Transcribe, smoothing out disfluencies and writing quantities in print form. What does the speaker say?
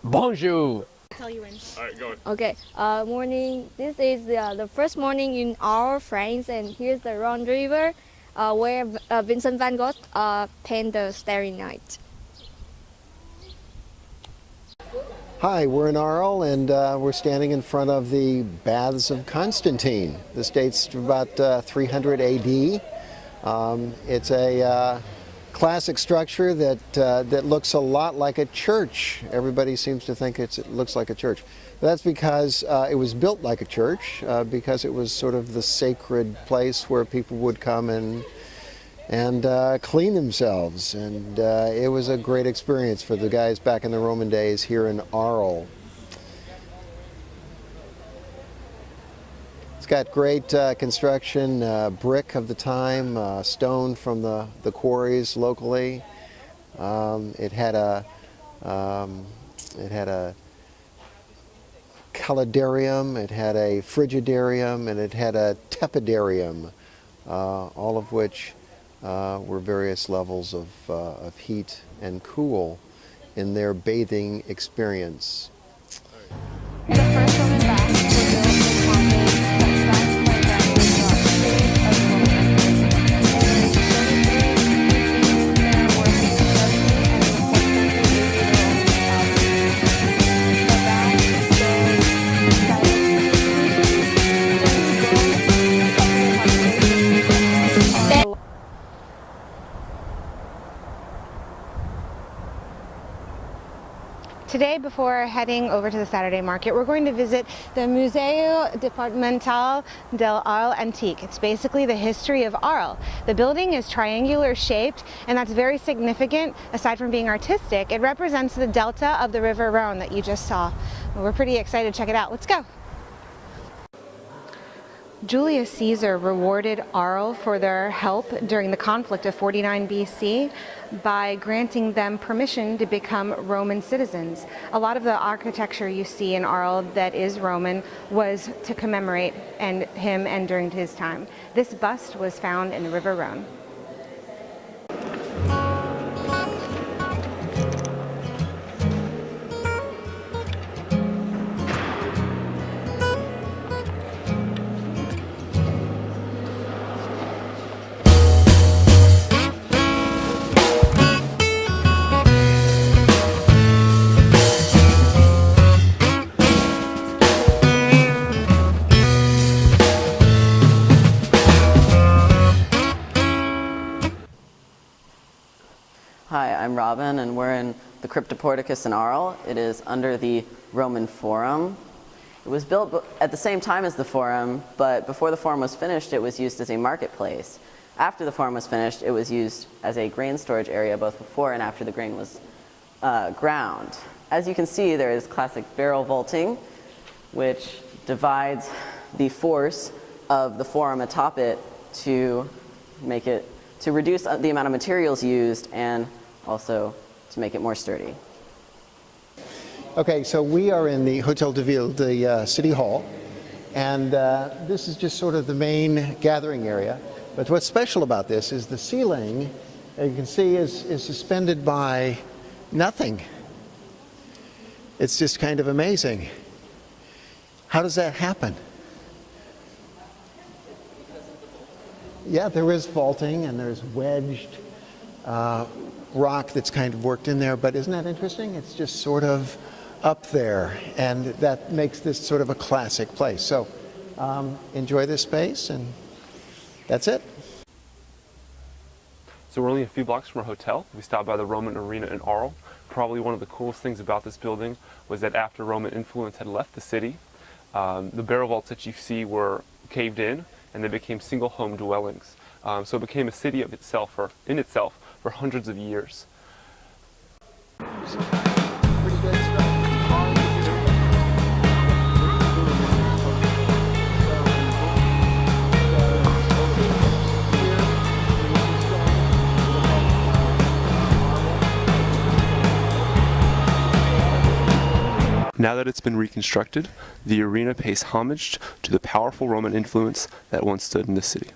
Bonjour. Tell you when. All right, go. Okay. Morning. This is the first morning in our France, and here's the Rhone River, where Vincent van Gogh painted the Starry Night. Hi, we're in Arles, and we're standing in front of the Baths of Constantine. This dates to about 300 AD. It's a classic structure that looks a lot like a church. Everybody seems to think it looks like a church. That's because it was built like a church, because it was sort of the sacred place where people would come and clean themselves. And it was a great experience for the guys back in the Roman days here in Arles. It's got great construction, brick of the time, stone from the quarries locally. It had a calidarium, it had a frigidarium, and it had a tepidarium, all of which were various levels of heat and cool in their bathing experience. The first Roman baths were built in Pompeii, constructed by Darius of the Roman Empire. And there were being largely and unfortunately the baths go Today, before heading over to the Saturday market, we're going to visit the Museo del Ill Antique. It's basically the history of Arles. The building is triangular shaped, and that's very significant. Aside from being artistic, it represents the delta of the River Rhone that you just saw. We're pretty excited to check it out. Let's go. Julius Caesar rewarded Arles for their help during the conflict of 49 BC by granting them permission to become Roman citizens. A lot of the architecture you see in Arles that is Roman was to commemorate him and during his time. This bust was found in the River Rhone. Hi, I'm Robin, and we're in the Cryptoporticus in Arles. It is under the Roman Forum. It was built at the same time as the Forum, but before the Forum was finished, it was used as a marketplace. After the Forum was finished, it was used as a grain storage area both before and after the grain was ground. As you can see, there is classic barrel vaulting, which divides the force of the Forum atop it to reduce the amount of materials used and also to make it more sturdy. Okay, so we are in the Hotel de Ville, the City Hall, and this is just sort of the main gathering area. But what's special about this is the ceiling, as you can see, is suspended by nothing. It's just kind of amazing. How does that happen? Yeah, there is vaulting and there's wedged rock that's kind of worked in there, but isn't that interesting? It's just sort of up there, and that makes this sort of a classic place. So enjoy this space, and that's it. So we're only a few blocks from our hotel. We stopped by the Roman Arena in Arles. Probably one of the coolest things about this building was that after Roman influence had left the city, the barrel vaults that you see were caved in, and they became single home dwellings. So it became a city of itself, in itself, for hundreds of years. Now that it's been reconstructed, the arena pays homage to the powerful Roman influence that once stood in the city.